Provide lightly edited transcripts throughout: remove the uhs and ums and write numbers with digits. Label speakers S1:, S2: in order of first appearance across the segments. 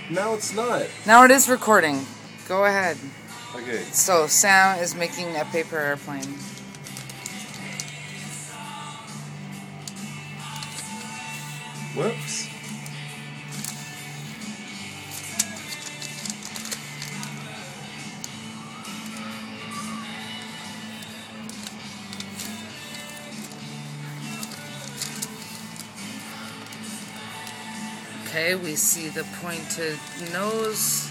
S1: Now it's not.
S2: Now it is recording. Go ahead.
S1: Okay.
S2: So Sam is making a paper airplane.
S1: Whoops.
S2: Okay, we see the pointed nose.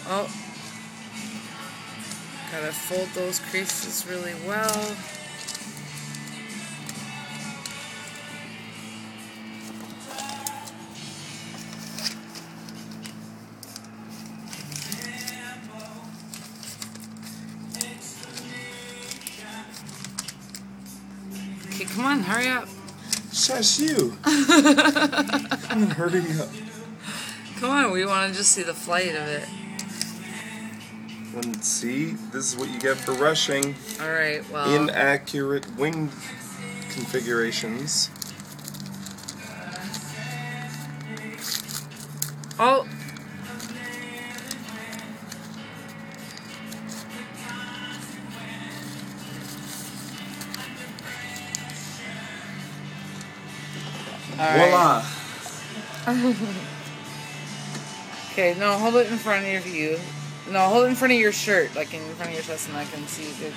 S2: Oh. Gotta fold those creases really well. Okay, come on, hurry up.
S1: Shush you. Come on, hurry up.
S2: Come on, we want to just see the flight of it.
S1: And see, this is what you get for rushing.
S2: Alright, well.
S1: Inaccurate wing configurations.
S2: Oh!
S1: Voila!
S2: Okay, no, hold it in front of you. No, hold it in front of your shirt, like in front of your chest, and I can see good.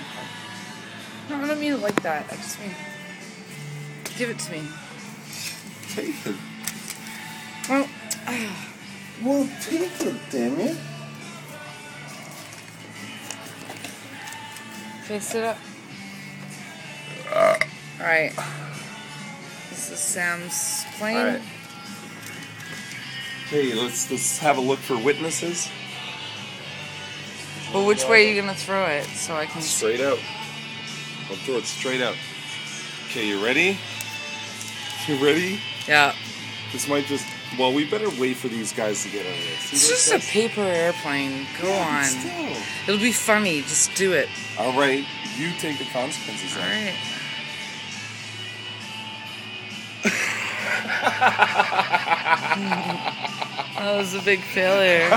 S2: No, I don't mean it like that. I just mean, give it to me.
S1: Take it.
S2: Well,
S1: Well, take it, damn it.
S2: okay, sit up. Alright. This is Sam's plane.
S1: Alright. Okay, let's have a look for witnesses.
S2: Well, which way are you gonna throw it so I can?
S1: Straight out. I'll throw it straight out. Okay, you ready? You ready?
S2: Yeah.
S1: This might just... Well, we better wait for these guys to get on this.
S2: It's just a paper airplane. Go on.
S1: Still.
S2: It'll be funny. Just do it.
S1: All right, you take the consequences.
S2: All right. That was a big failure.